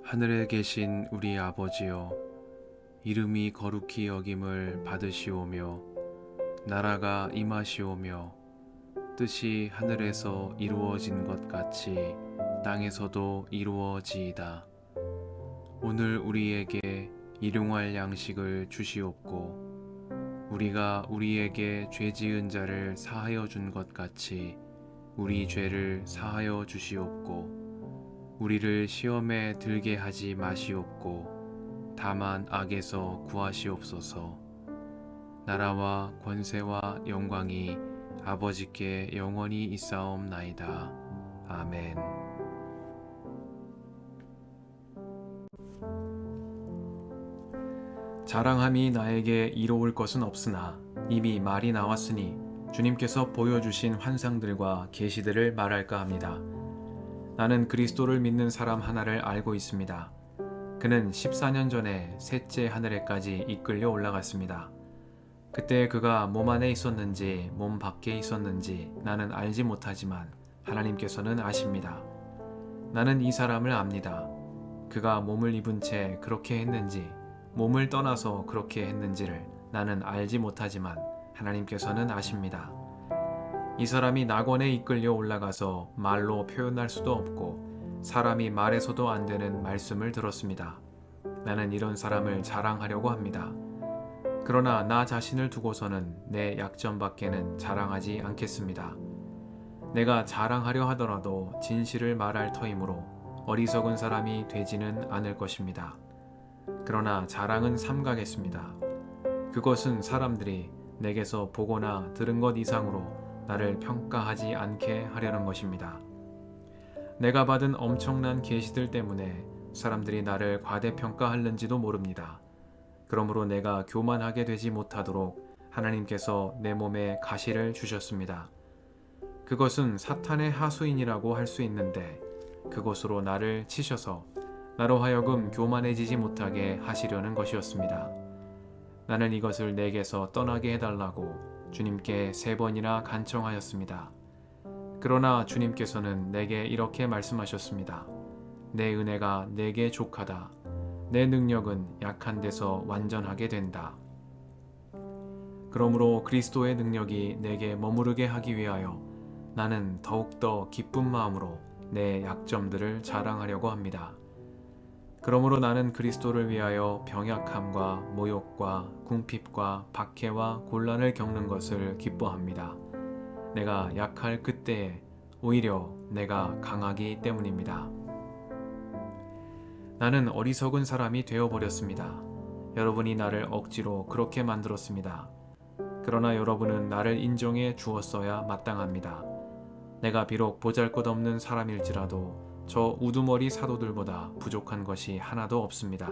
하늘에 계신 우리 아버지여, 이름이 거룩히 여김을 받으시오며 나라가 임하시오며 뜻이 하늘에서 이루어진 것 같이 땅에서도 이루어지이다. 오늘 우리에게 일용할 양식을 주시옵고 우리가 우리에게 죄 지은 자를 사하여 준 것 같이 우리 죄를 사하여 주시옵고 우리를 시험에 들게 하지 마시옵고 다만 악에서 구하시옵소서. 나라와 권세와 영광이 아버지께 영원히 있사옵나이다. 아멘. 자랑함이 나에게 이로울 것은 없으나 이미 말이 나왔으니 주님께서 보여주신 환상들과 계시들을 말할까 합니다. 나는 그리스도를 믿는 사람 하나를 알고 있습니다. 그는 14년 전에 셋째 하늘에까지 이끌려 올라갔습니다. 그때 그가 몸 안에 있었는지 몸 밖에 있었는지 나는 알지 못하지만 하나님께서는 아십니다. 나는 이 사람을 압니다. 그가 몸을 입은 채 그렇게 했는지 몸을 떠나서 그렇게 했는지를 나는 알지 못하지만 하나님께서는 아십니다. 이 사람이 낙원에 이끌려 올라가서 말로 표현할 수도 없고 사람이 말해서도 안 되는 말씀을 들었습니다. 나는 이런 사람을 자랑하려고 합니다. 그러나 나 자신을 두고서는 내 약점밖에는 자랑하지 않겠습니다. 내가 자랑하려 하더라도 진실을 말할 터이므로 어리석은 사람이 되지는 않을 것입니다. 그러나 자랑은 삼가겠습니다. 그것은 사람들이 내게서 보거나 들은 것 이상으로 나를 평가하지 않게 하려는 것입니다. 내가 받은 엄청난 계시들 때문에 사람들이 나를 과대평가하는지도 모릅니다. 그러므로 내가 교만하게 되지 못하도록 하나님께서 내 몸에 가시를 주셨습니다. 그것은 사탄의 하수인이라고 할 수 있는데 그것으로 나를 치셔서 나로 하여금 교만해지지 못하게 하시려는 것이었습니다. 나는 이것을 내게서 떠나게 해달라고 주님께 3번이나 간청하였습니다. 그러나 주님께서는 내게 이렇게 말씀하셨습니다. 내 은혜가 내게 족하다. 내 능력은 약한 데서 완전하게 된다. 그러므로 그리스도의 능력이 내게 머무르게 하기 위하여 나는 더욱더 기쁜 마음으로 내 약점들을 자랑하려고 합니다. 그러므로 나는 그리스도를 위하여 병약함과 모욕과 궁핍과 박해와 곤란을 겪는 것을 기뻐합니다. 내가 약할 그때에 오히려 내가 강하기 때문입니다. 나는 어리석은 사람이 되어버렸습니다. 여러분이 나를 억지로 그렇게 만들었습니다. 그러나 여러분은 나를 인정해 주었어야 마땅합니다. 내가 비록 보잘것없는 사람일지라도 저 우두머리 사도들보다 부족한 것이 하나도 없습니다.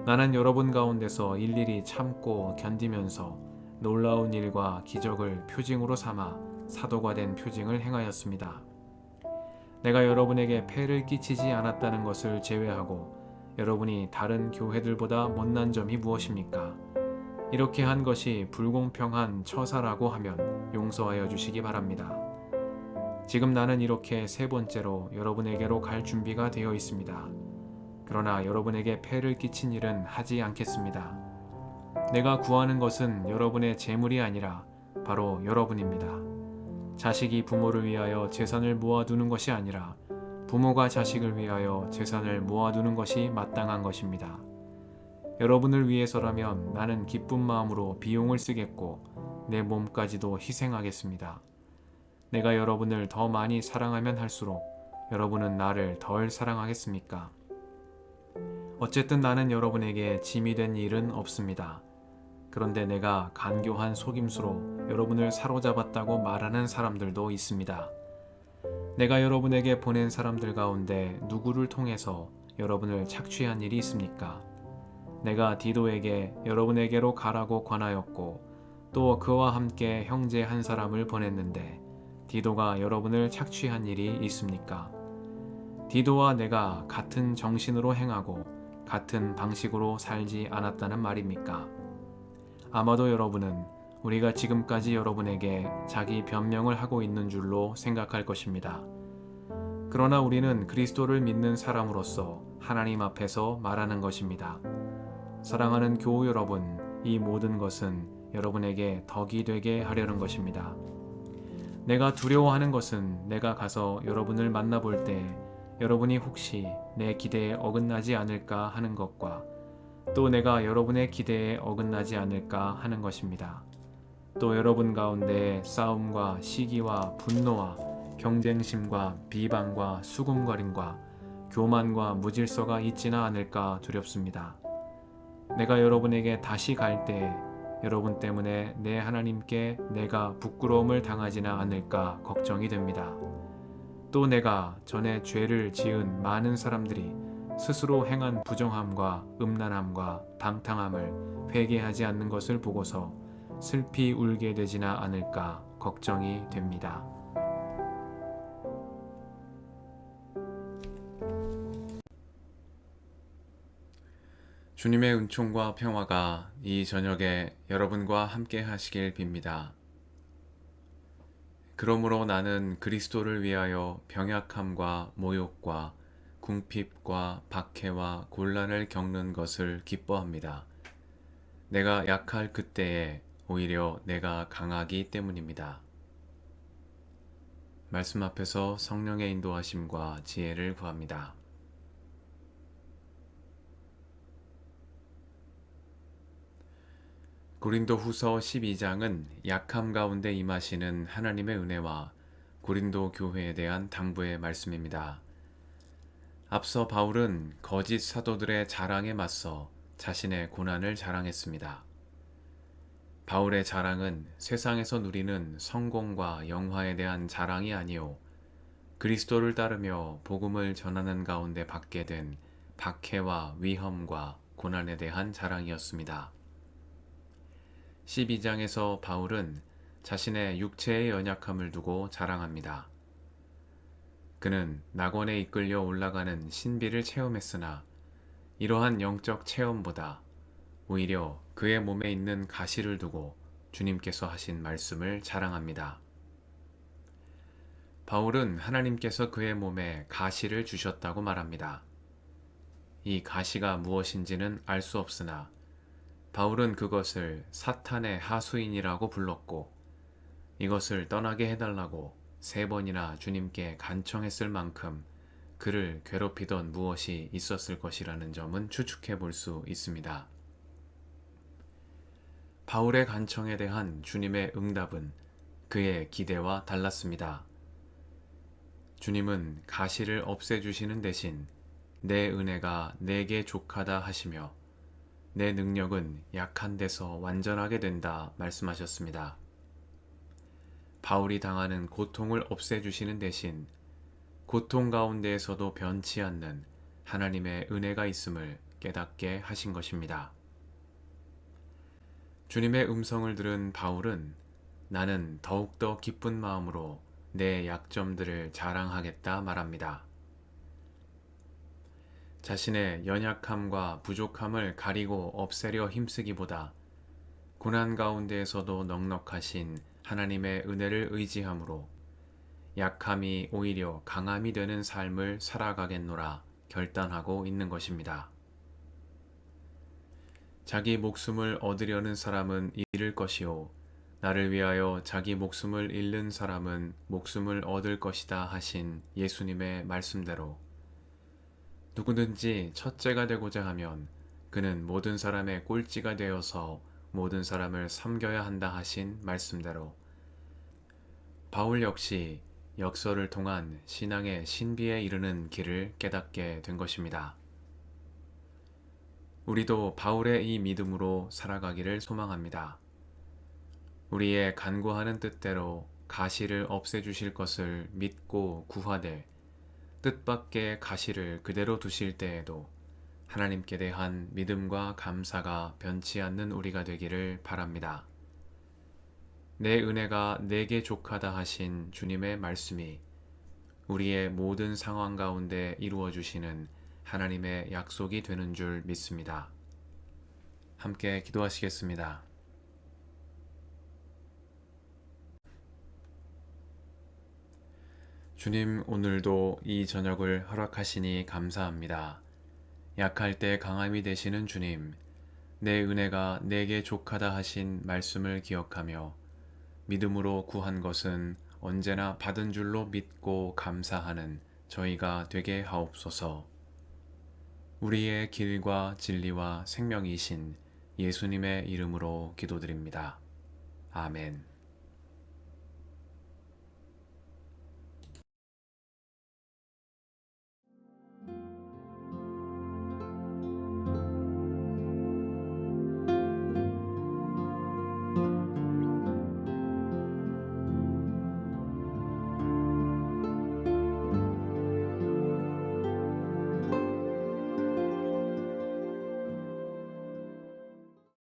나는 여러분 가운데서 일일이 참고 견디면서 놀라운 일과 기적을 표징으로 삼아 사도가 된 표징을 행하였습니다. 내가 여러분에게 폐를 끼치지 않았다는 것을 제외하고 여러분이 다른 교회들보다 못난 점이 무엇입니까? 이렇게 한 것이 불공평한 처사라고 하면 용서하여 주시기 바랍니다. 지금 나는 이렇게 3번째로 여러분에게로 갈 준비가 되어 있습니다. 그러나 여러분에게 폐를 끼친 일은 하지 않겠습니다. 내가 구하는 것은 여러분의 재물이 아니라 바로 여러분입니다. 자식이 부모를 위하여 재산을 모아두는 것이 아니라 부모가 자식을 위하여 재산을 모아두는 것이 마땅한 것입니다. 여러분을 위해서라면 나는 기쁜 마음으로 비용을 쓰겠고 내 몸까지도 희생하겠습니다. 내가 여러분을 더 많이 사랑하면 할수록 여러분은 나를 덜 사랑하겠습니까? 어쨌든 나는 여러분에게 짐이 된 일은 없습니다. 그런데 내가 간교한 속임수로 여러분을 사로잡았다고 말하는 사람들도 있습니다. 내가 여러분에게 보낸 사람들 가운데 누구를 통해서 여러분을 착취한 일이 있습니까? 내가 디도에게 여러분에게로 가라고 권하였고 또 그와 함께 형제 한 사람을 보냈는데 디도가 여러분을 착취한 일이 있습니까? 디도와 내가 같은 정신으로 행하고 같은 방식으로 살지 않았다는 말입니까? 아마도 여러분은 우리가 지금까지 여러분에게 자기 변명을 하고 있는 줄로 생각할 것입니다. 그러나 우리는 그리스도를 믿는 사람으로서 하나님 앞에서 말하는 것입니다. 사랑하는 교우 여러분, 이 모든 것은 여러분에게 덕이 되게 하려는 것입니다. 내가 두려워하는 것은 내가 가서 여러분을 만나볼 때 여러분이 혹시 내 기대에 어긋나지 않을까 하는 것과 또 내가 여러분의 기대에 어긋나지 않을까 하는 것입니다. 또 여러분 가운데 싸움과 시기와 분노와 경쟁심과 비방과 수군거림과 교만과 무질서가 있지는 않을까 두렵습니다. 내가 여러분에게 다시 갈 때 여러분 때문에 내 하나님께 내가 부끄러움을 당하지는 않을까 걱정이 됩니다. 또 내가 전에 죄를 지은 많은 사람들이 스스로 행한 부정함과 음란함과 방탕함을 회개하지 않는 것을 보고서 슬피 울게 되지는 않을까 걱정이 됩니다. 주님의 은총과 평화가 이 저녁에 여러분과 함께 하시길 빕니다. 그러므로 나는 그리스도를 위하여 병약함과 모욕과 궁핍과 박해와 곤란을 겪는 것을 기뻐합니다. 내가 약할 그때에 오히려 내가 강하기 때문입니다. 말씀 앞에서 성령의 인도하심과 지혜를 구합니다. 고린도후서 12장은 약함 가운데 임하시는 하나님의 은혜와 고린도 교회에 대한 당부의 말씀입니다. 앞서 바울은 거짓 사도들의 자랑에 맞서 자신의 고난을 자랑했습니다. 바울의 자랑은 세상에서 누리는 성공과 영화에 대한 자랑이 아니요 그리스도를 따르며 복음을 전하는 가운데 받게 된 박해와 위험과 고난에 대한 자랑이었습니다. 12장에서 바울은 자신의 육체의 연약함을 두고 자랑합니다. 그는 낙원에 이끌려 올라가는 신비를 체험했으나 이러한 영적 체험보다 오히려 그의 몸에 있는 가시를 두고 주님께서 하신 말씀을 자랑합니다. 바울은 하나님께서 그의 몸에 가시를 주셨다고 말합니다. 이 가시가 무엇인지는 알 수 없으나 바울은 그것을 사탄의 하수인이라고 불렀고 이것을 떠나게 해달라고 3번이나 주님께 간청했을 만큼 그를 괴롭히던 무엇이 있었을 것이라는 점은 추측해 볼 수 있습니다. 바울의 간청에 대한 주님의 응답은 그의 기대와 달랐습니다. 주님은 가시를 없애주시는 대신 내 은혜가 내게 족하다 하시며 내 능력은 약한 데서 완전하게 된다 말씀하셨습니다. 바울이 당하는 고통을 없애주시는 대신 고통 가운데에서도 변치 않는 하나님의 은혜가 있음을 깨닫게 하신 것입니다. 주님의 음성을 들은 바울은 나는 더욱더 기쁜 마음으로 내 약점들을 자랑하겠다 말합니다. 자신의 연약함과 부족함을 가리고 없애려 힘쓰기보다 고난 가운데에서도 넉넉하신 하나님의 은혜를 의지함으로 약함이 오히려 강함이 되는 삶을 살아가겠노라 결단하고 있는 것입니다. 자기 목숨을 얻으려는 사람은 잃을 것이요 나를 위하여 자기 목숨을 잃는 사람은 목숨을 얻을 것이다 하신 예수님의 말씀대로 누구든지 첫째가 되고자 하면 그는 모든 사람의 꼴찌가 되어서 모든 사람을 섬겨야 한다 하신 말씀대로 바울 역시 역설을 통한 신앙의 신비에 이르는 길을 깨닫게 된 것입니다. 우리도 바울의 이 믿음으로 살아가기를 소망합니다. 우리의 간구하는 뜻대로 가시를 없애주실 것을 믿고 구하되 뜻밖의 가시를 그대로 두실 때에도 하나님께 대한 믿음과 감사가 변치 않는 우리가 되기를 바랍니다. 내 은혜가 내게 족하다 하신 주님의 말씀이 우리의 모든 상황 가운데 이루어 주시는 하나님의 약속이 되는 줄 믿습니다. 함께 기도하시겠습니다. 주님, 오늘도 이 저녁을 허락하시니 감사합니다. 약할 때 강함이 되시는 주님, 내 은혜가 내게 족하다 하신 말씀을 기억하며 믿음으로 구한 것은 언제나 받은 줄로 믿고 감사하는 저희가 되게 하옵소서. 우리의 길과 진리와 생명이신 예수님의 이름으로 기도드립니다. 아멘.